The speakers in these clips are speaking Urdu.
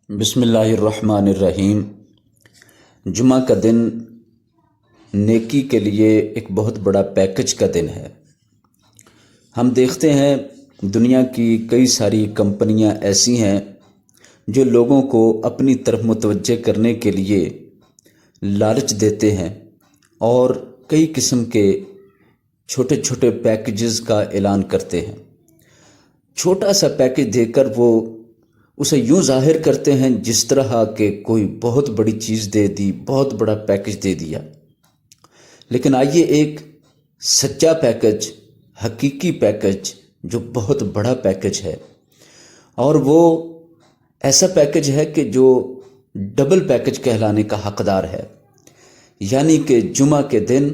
بسم اللہ الرحمن الرحیم۔ جمعہ کا دن نیکی کے لیے ایک بہت بڑا پیکج کا دن ہے۔ ہم دیکھتے ہیں دنیا کی کئی ساری کمپنیاں ایسی ہیں جو لوگوں کو اپنی طرف متوجہ کرنے کے لیے لالچ دیتے ہیں اور کئی قسم کے چھوٹے چھوٹے پیکجز کا اعلان کرتے ہیں۔ چھوٹا سا پیکج دے کر وہ اسے یوں ظاہر کرتے ہیں جس طرح کہ کوئی بہت بڑی چیز دے دی، بہت بڑا پیکج دے دیا۔ لیکن آئیے ایک سچا پیکج، حقیقی پیکج جو بہت بڑا پیکج ہے، اور وہ ایسا پیکج ہے کہ جو ڈبل پیکج کہلانے کا حقدار ہے، یعنی کہ جمعہ کے دن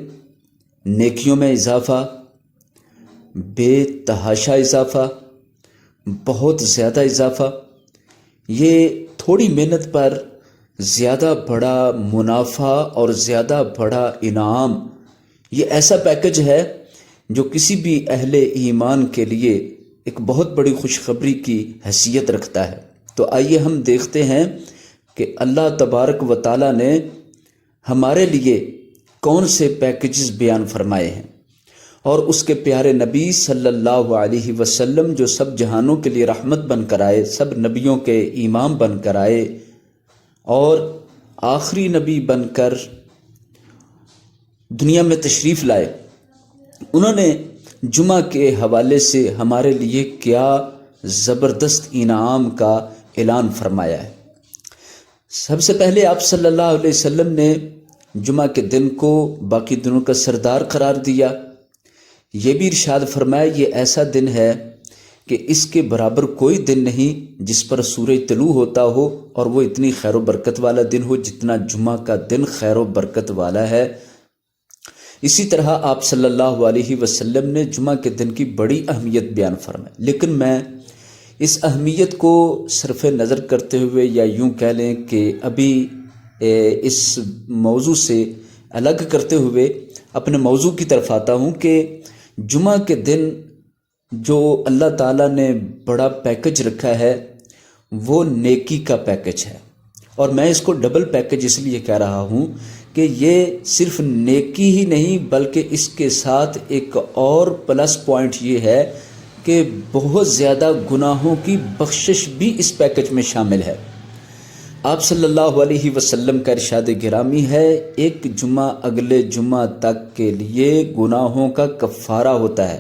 نیکیوں میں اضافہ، بے تحاشا اضافہ، بہت زیادہ اضافہ، یہ تھوڑی محنت پر زیادہ بڑا منافع اور زیادہ بڑا انعام، یہ ایسا پیکج ہے جو کسی بھی اہل ایمان کے لیے ایک بہت بڑی خوشخبری کی حیثیت رکھتا ہے۔ تو آئیے ہم دیکھتے ہیں کہ اللہ تبارک و تعالیٰ نے ہمارے لیے کون سے پیکجز بیان فرمائے ہیں، اور اس کے پیارے نبی صلی اللہ علیہ وسلم جو سب جہانوں کے لیے رحمت بن کر آئے، سب نبیوں کے امام بن کر آئے اور آخری نبی بن کر دنیا میں تشریف لائے، انہوں نے جمعہ کے حوالے سے ہمارے لیے کیا زبردست انعام کا اعلان فرمایا ہے۔ سب سے پہلے آپ صلی اللہ علیہ وسلم نے جمعہ کے دن کو باقی دنوں کا سردار قرار دیا۔ یہ بھی ارشاد فرمایا یہ ایسا دن ہے کہ اس کے برابر کوئی دن نہیں جس پر سورج طلوع ہوتا ہو اور وہ اتنی خیر و برکت والا دن ہو جتنا جمعہ کا دن خیر و برکت والا ہے۔ اسی طرح آپ صلی اللہ علیہ وسلم نے جمعہ کے دن کی بڑی اہمیت بیان فرمائی، لیکن میں اس اہمیت کو صرف نظر کرتے ہوئے، یا یوں کہہ لیں کہ ابھی اس موضوع سے الگ کرتے ہوئے اپنے موضوع کی طرف آتا ہوں کہ جمعہ کے دن جو اللہ تعالیٰ نے بڑا پیکج رکھا ہے وہ نیکی کا پیکج ہے، اور میں اس کو ڈبل پیکج اس لیے کہہ رہا ہوں کہ یہ صرف نیکی ہی نہیں بلکہ اس کے ساتھ ایک اور پلس پوائنٹ یہ ہے کہ بہت زیادہ گناہوں کی بخشش بھی اس پیکج میں شامل ہے۔ آپ صلی اللہ علیہ وسلم کا ارشاد گرامی ہے، ایک جمعہ اگلے جمعہ تک کے لیے گناہوں کا کفارہ ہوتا ہے۔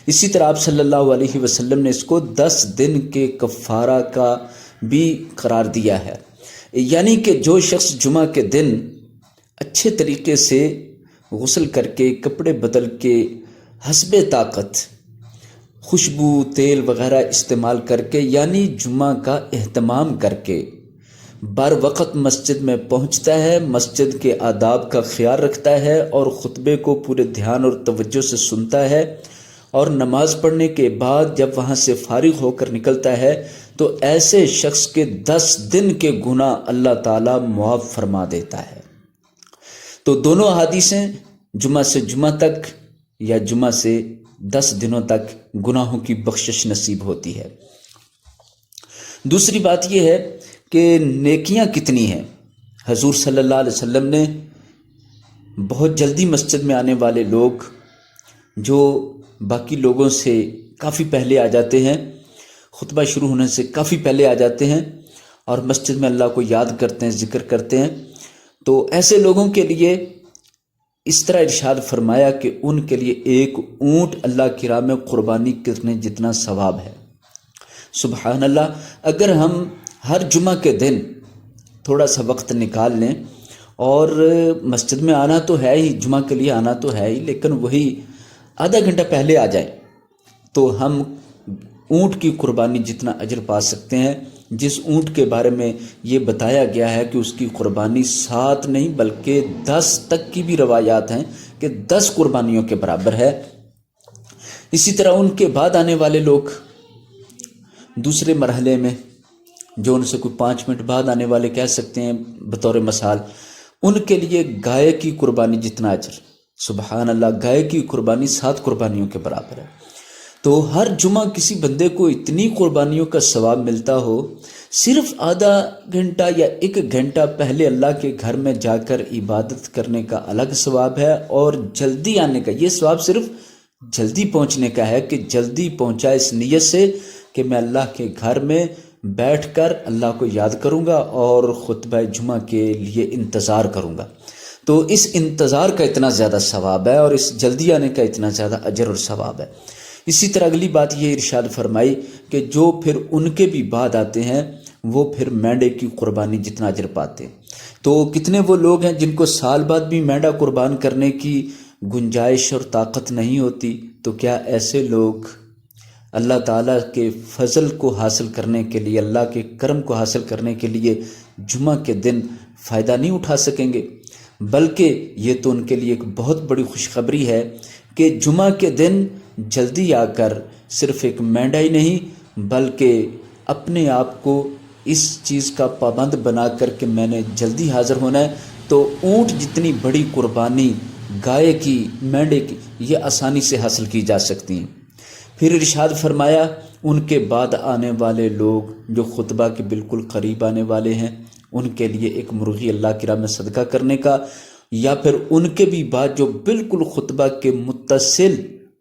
اسی طرح آپ صلی اللہ علیہ وسلم نے اس کو 10 دن کے کفارہ کا بھی قرار دیا ہے، یعنی کہ جو شخص جمعہ کے دن اچھے طریقے سے غسل کر کے، کپڑے بدل کے، حسب طاقت خوشبو، تیل وغیرہ استعمال کر کے، یعنی جمعہ کا اہتمام کر کے بر وقت مسجد میں پہنچتا ہے، مسجد کے آداب کا خیال رکھتا ہے اور خطبے کو پورے دھیان اور توجہ سے سنتا ہے، اور نماز پڑھنے کے بعد جب وہاں سے فارغ ہو کر نکلتا ہے تو ایسے شخص کے 10 دن کے گناہ اللہ تعالیٰ معاف فرما دیتا ہے۔ تو دونوں احادیثیں جمعہ سے جمعہ تک یا جمعہ سے 10 دنوں تک گناہوں کی بخشش نصیب ہوتی ہے۔ دوسری بات یہ ہے کہ نیکیاں کتنی ہیں۔ حضور صلی اللہ علیہ وسلم نے بہت جلدی مسجد میں آنے والے لوگ جو باقی لوگوں سے کافی پہلے آ جاتے ہیں، خطبہ شروع ہونے سے کافی پہلے آ جاتے ہیں اور مسجد میں اللہ کو یاد کرتے ہیں، ذکر کرتے ہیں، تو ایسے لوگوں کے لیے اس طرح ارشاد فرمایا کہ ان کے لیے ایک اونٹ اللہ کی راہ میں قربانی کرنے جتنا ثواب ہے۔ سبحان اللہ! اگر ہم ہر جمعہ کے دن تھوڑا سا وقت نکال لیں، اور مسجد میں آنا تو ہے ہی، جمعہ کے لیے آنا تو ہے ہی، لیکن وہی آدھا گھنٹہ پہلے آ جائیں تو ہم اونٹ کی قربانی جتنا اجر پا سکتے ہیں، جس اونٹ کے بارے میں یہ بتایا گیا ہے کہ اس کی قربانی 7 نہیں بلکہ 10 تک کی بھی روایات ہیں کہ 10 قربانیوں کے برابر ہے۔ اسی طرح ان کے بعد آنے والے لوگ دوسرے مرحلے میں، جو ان سے کوئی 5 منٹ بعد آنے والے کہہ سکتے ہیں بطور مثال، ان کے لیے گائے کی قربانی جتنا اجر، سبحان اللہ، گائے کی قربانی 7 قربانیوں کے برابر ہے۔ تو ہر جمعہ کسی بندے کو اتنی قربانیوں کا ثواب ملتا ہو، صرف آدھا گھنٹہ یا 1 گھنٹہ پہلے اللہ کے گھر میں جا کر عبادت کرنے کا الگ ثواب ہے، اور جلدی آنے کا یہ ثواب صرف جلدی پہنچنے کا ہے کہ جلدی پہنچا اس نیت سے کہ میں اللہ کے گھر میں بیٹھ کر اللہ کو یاد کروں گا اور خطبہ جمعہ کے لیے انتظار کروں گا۔ تو اس انتظار کا اتنا زیادہ ثواب ہے اور اس جلدی آنے کا اتنا زیادہ اجر اور ثواب ہے۔ اسی طرح اگلی بات یہ ارشاد فرمائی کہ جو پھر ان کے بھی بعد آتے ہیں وہ پھر مینڈے کی قربانی جتنا اجر پاتے ہیں۔ تو کتنے وہ لوگ ہیں جن کو سال بعد بھی مینڈا قربان کرنے کی گنجائش اور طاقت نہیں ہوتی، تو کیا ایسے لوگ اللہ تعالیٰ کے فضل کو حاصل کرنے کے لیے، اللہ کے کرم کو حاصل کرنے کے لیے جمعہ کے دن فائدہ نہیں اٹھا سکیں گے؟ بلکہ یہ تو ان کے لیے ایک بہت بڑی خوشخبری ہے کہ جمعہ کے دن جلدی آ کر صرف ایک مینڈا ہی نہیں بلکہ اپنے آپ کو اس چیز کا پابند بنا کر کہ میں نے جلدی حاضر ہونا ہے، تو اونٹ جتنی بڑی قربانی گائے کی، مینڈے کی، یہ آسانی سے حاصل کی جا سکتی ہیں۔ پھر ارشاد فرمایا ان کے بعد آنے والے لوگ جو خطبہ کے بالکل قریب آنے والے ہیں، ان کے لیے ایک مرغی اللہ کی راہ میں صدقہ کرنے کا، یا پھر ان کے بھی بعد جو بالکل خطبہ کے متصل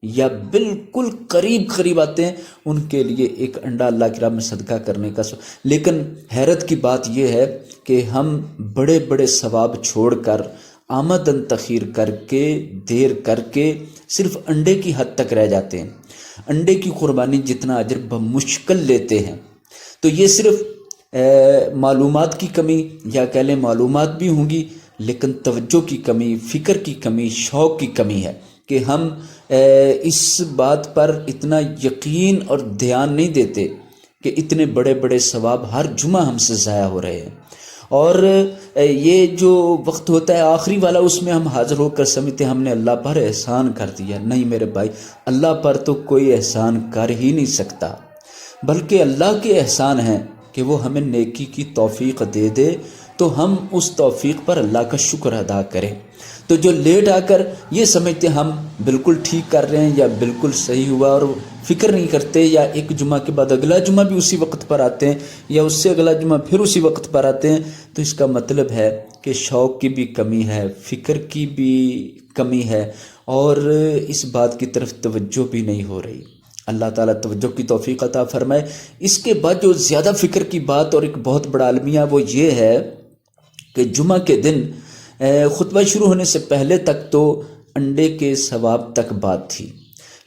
یا بالکل قریب آتے ہیں، ان کے لیے ایک انڈا اللہ کی راہ میں صدقہ کرنے کا۔ لیکن حیرت کی بات یہ ہے کہ ہم بڑے بڑے ثواب چھوڑ کر، آمدن تخیر کر کے، دیر کر کے صرف انڈے کی حد تک رہ جاتے ہیں۔ انڈے کی قربانی جتنا اجر بمشکل لیتے ہیں۔ تو یہ صرف معلومات کی کمی، یا کہہ لیں معلومات بھی ہوں گی، لیکن توجہ کی کمی، فکر کی کمی، شوق کی کمی ہے کہ ہم اس بات پر اتنا یقین اور دھیان نہیں دیتے کہ اتنے بڑے بڑے ثواب ہر جمعہ ہم سے ضائع ہو رہے ہیں۔ اور یہ جو وقت ہوتا ہے آخری والا، اس میں ہم حاضر ہو کر سمجھتے ہم نے اللہ پر احسان کر دیا۔ نہیں میرے بھائی، اللہ پر تو کوئی احسان کر ہی نہیں سکتا، بلکہ اللہ کے احسان ہیں کہ وہ ہمیں نیکی کی توفیق دے دے، تو ہم اس توفیق پر اللہ کا شکر ادا کریں۔ تو جو لیٹ آ کر یہ سمجھتے ہم بالکل ٹھیک کر رہے ہیں یا بالکل صحیح ہوا، اور فکر نہیں کرتے، یا ایک جمعہ کے بعد اگلا جمعہ بھی اسی وقت پر آتے ہیں، یا اس سے اگلا جمعہ پھر اسی وقت پر آتے ہیں، تو اس کا مطلب ہے کہ شوق کی بھی کمی ہے، فکر کی بھی کمی ہے، اور اس بات کی طرف توجہ بھی نہیں ہو رہی۔ اللہ تعالیٰ توجہ کی توفیق عطا فرمائے۔ اس کے بعد جو زیادہ فکر کی بات اور ایک بہت بڑا المیہ وہ یہ ہے کہ جمعہ کے دن خطبہ شروع ہونے سے پہلے تک تو انڈے کے ثواب تک بات تھی،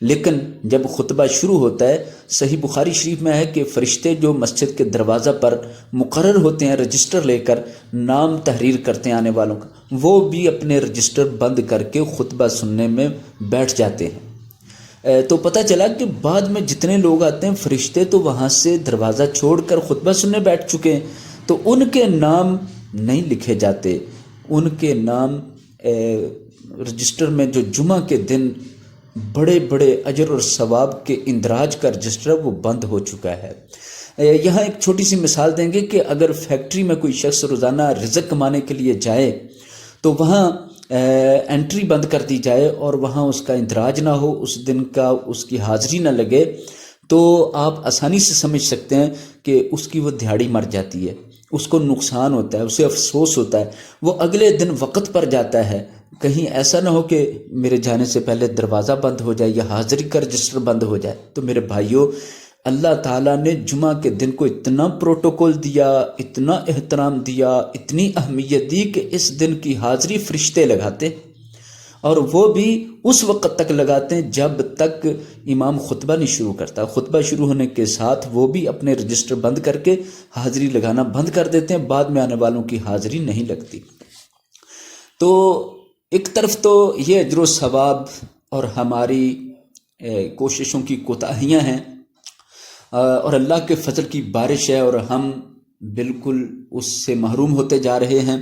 لیکن جب خطبہ شروع ہوتا ہے، صحیح بخاری شریف میں ہے کہ فرشتے جو مسجد کے دروازہ پر مقرر ہوتے ہیں رجسٹر لے کر، نام تحریر کرتے ہیں آنے والوں کا، وہ بھی اپنے رجسٹر بند کر کے خطبہ سننے میں بیٹھ جاتے ہیں۔ تو پتہ چلا کہ بعد میں جتنے لوگ آتے ہیں فرشتے تو وہاں سے دروازہ چھوڑ کر خطبہ سننے بیٹھ چکے ہیں، تو ان کے نام نہیں لکھے جاتے، ان کے نام رجسٹر میں جو جمعہ کے دن بڑے بڑے اجر اور ثواب کے اندراج کا رجسٹر وہ بند ہو چکا ہے۔ یہاں ایک چھوٹی سی مثال دیں گے کہ اگر فیکٹری میں کوئی شخص روزانہ رزق کمانے کے لیے جائے تو وہاں انٹری بند کر دی جائے اور وہاں اس کا اندراج نہ ہو، اس دن کا اس کی حاضری نہ لگے، تو آپ آسانی سے سمجھ سکتے ہیں کہ اس کی وہ دہاڑی مر جاتی ہے، اس کو نقصان ہوتا ہے، اسے افسوس ہوتا ہے، وہ اگلے دن وقت پر جاتا ہے۔ کہیں ایسا نہ ہو کہ میرے جانے سے پہلے دروازہ بند ہو جائے یا حاضری کا رجسٹر بند ہو جائے۔ تو میرے بھائیوں، اللہ تعالیٰ نے جمعہ کے دن کو اتنا پروٹوکول دیا، اتنا احترام دیا، اتنی اہمیت دی کہ اس دن کی حاضری فرشتے لگاتے، اور وہ بھی اس وقت تک لگاتے ہیں جب تک امام خطبہ نہیں شروع کرتا۔ خطبہ شروع ہونے کے ساتھ وہ بھی اپنے رجسٹر بند کر کے حاضری لگانا بند کر دیتے ہیں، بعد میں آنے والوں کی حاضری نہیں لگتی۔ تو ایک طرف تو یہ اجر و ثواب اور ہماری کوششوں کی کوتاہیاں ہیں، اور اللہ کے فضل کی بارش ہے، اور ہم بالکل اس سے محروم ہوتے جا رہے ہیں۔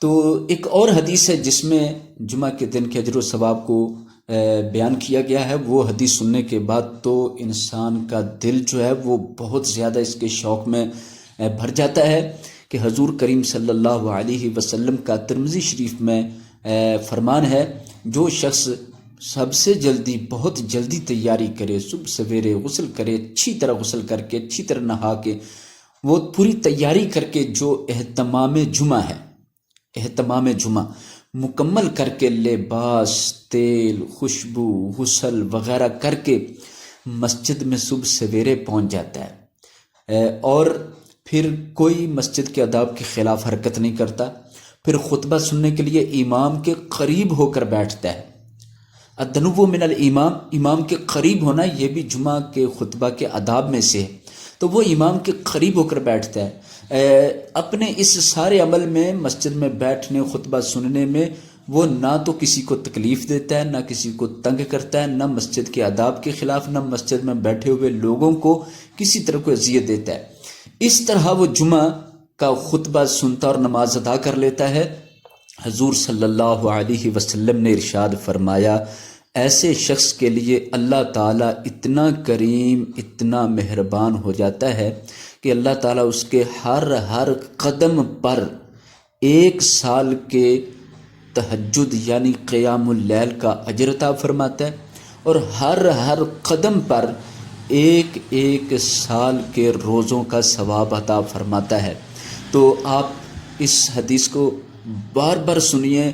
تو ایک اور حدیث ہے جس میں جمعہ کے دن کے اجر و ثواب کو بیان کیا گیا ہے، وہ حدیث سننے کے بعد تو انسان کا دل جو ہے وہ بہت زیادہ اس کے شوق میں بھر جاتا ہے کہ حضور کریم صلی اللہ علیہ وسلم کا ترمذی شریف میں فرمان ہے، جو شخص سب سے جلدی بہت جلدی تیاری کرے، صبح سویرے غسل کرے، اچھی طرح غسل کر کے اچھی طرح نہا کے وہ پوری تیاری کر کے جو اہتمام جمعہ ہے، اہتمام جمعہ مکمل کر کے لباس، تیل، خوشبو، غسل وغیرہ کر کے مسجد میں صبح سویرے پہنچ جاتا ہے، اور پھر کوئی مسجد کے آداب کے خلاف حرکت نہیں کرتا، پھر خطبہ سننے کے لیے امام کے قریب ہو کر بیٹھتا ہے۔ الدنو من الامام، امام کے قریب ہونا یہ بھی جمعہ کے خطبہ کے آداب میں سے ہے، تو وہ امام کے قریب ہو کر بیٹھتا ہے۔ اپنے اس سارے عمل میں، مسجد میں بیٹھنے، خطبہ سننے میں، وہ نہ تو کسی کو تکلیف دیتا ہے، نہ کسی کو تنگ کرتا ہے، نہ مسجد کے آداب کے خلاف، نہ مسجد میں بیٹھے ہوئے لوگوں کو کسی طرح کو اذیت دیتا ہے۔ اس طرح وہ جمعہ کا خطبہ سنتا اور نماز ادا کر لیتا ہے۔ حضور صلی اللہ علیہ وسلم نے ارشاد فرمایا، ایسے شخص کے لیے اللہ تعالیٰ اتنا کریم، اتنا مہربان ہو جاتا ہے کہ اللہ تعالیٰ اس کے ہر قدم پر 1 سال کے تہجد یعنی قیام اللیل کا اجر عطا فرماتا ہے، اور ہر قدم پر 1 سال کے روزوں کا ثواب عطا فرماتا ہے۔ تو آپ اس حدیث کو بار بار سنیے،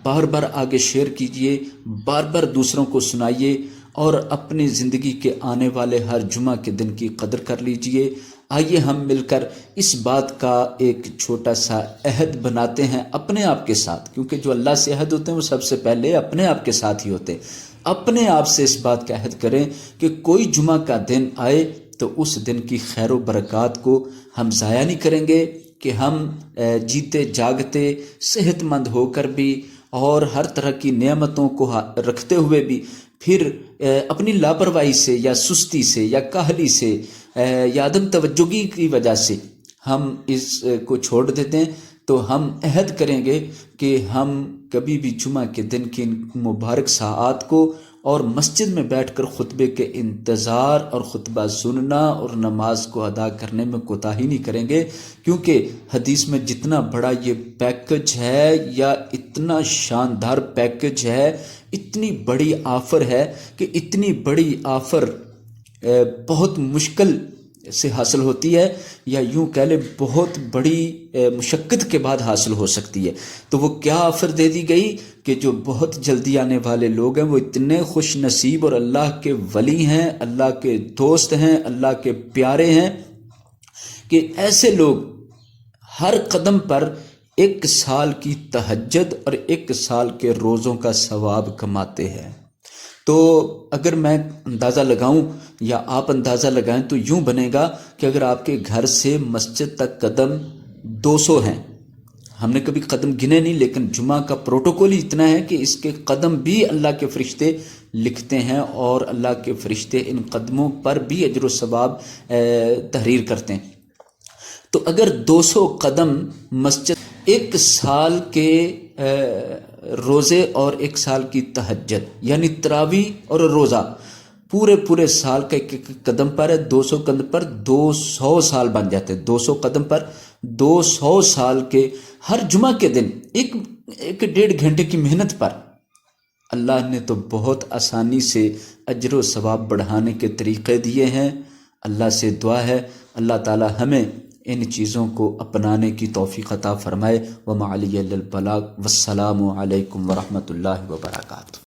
بار بار آگے شیئر کیجئے، بار بار دوسروں کو سنائیے، اور اپنی زندگی کے آنے والے ہر جمعہ کے دن کی قدر کر لیجئے۔ آئیے ہم مل کر اس بات کا ایک چھوٹا سا عہد بناتے ہیں اپنے آپ کے ساتھ، کیونکہ جو اللہ سے عہد ہوتے ہیں وہ سب سے پہلے اپنے آپ کے ساتھ ہی ہوتے ہیں۔ اپنے آپ سے اس بات کا عہد کریں کہ کوئی جمعہ کا دن آئے تو اس دن کی خیر و برکات کو ہم ضائع نہیں کریں گے، کہ ہم جیتے جاگتے صحت مند ہو کر بھی اور ہر طرح کی نعمتوں کو رکھتے ہوئے بھی پھر اپنی لاپرواہی سے یا سستی سے یا کاہلی سے یا عدم توجہی کی وجہ سے ہم اس کو چھوڑ دیتے ہیں۔ تو ہم عہد کریں گے کہ ہم کبھی بھی جمعہ کے دن کی ان مبارک ساعات کو اور مسجد میں بیٹھ کر خطبے کے انتظار اور خطبہ سننا اور نماز کو ادا کرنے میں کوتاہی نہیں کریں گے، کیونکہ حدیث میں جتنا بڑا یہ پیکج ہے یا اتنا شاندار پیکج ہے، اتنی بڑی آفر ہے کہ اتنی بڑی آفر بہت مشکل سے حاصل ہوتی ہے، یا یوں کہہ لیں بہت بڑی مشقت کے بعد حاصل ہو سکتی ہے۔ تو وہ کیا آفر دے دی گئی کہ جو بہت جلدی آنے والے لوگ ہیں وہ اتنے خوش نصیب اور اللہ کے ولی ہیں، اللہ کے دوست ہیں، اللہ کے پیارے ہیں، کہ ایسے لوگ ہر قدم پر 1 سال کی تہجد اور 1 سال کے روزوں کا ثواب کماتے ہیں۔ تو اگر میں اندازہ لگاؤں یا آپ اندازہ لگائیں تو یوں بنے گا کہ اگر آپ کے گھر سے مسجد تک قدم 200 ہیں، ہم نے کبھی قدم گنے نہیں، لیکن جمعہ کا پروٹوکول ہی اتنا ہے کہ اس کے قدم بھی اللہ کے فرشتے لکھتے ہیں، اور اللہ کے فرشتے ان قدموں پر بھی اجر و ثواب تحریر کرتے ہیں۔ تو اگر 200 قدم مسجد، 1 سال کے روزے اور 1 سال کی تہجد یعنی تراویح اور روزہ، پورے سال کا 1 قدم پر ہے، 200 قدم پر 200 سال بن جاتے ہیں۔ 200 قدم پر 200 سال کے ہر جمعہ کے دن 1-1.5 گھنٹے کی محنت پر اللہ نے تو بہت آسانی سے اجر و ثواب بڑھانے کے طریقے دیے ہیں۔ اللہ سے دعا ہے اللہ تعالی ہمیں ان چیزوں کو اپنانے کی توفیق عطا فرمائے۔ وما علی الا البلاغ، والسلام علیکم ورحمۃ اللہ وبرکاتہ۔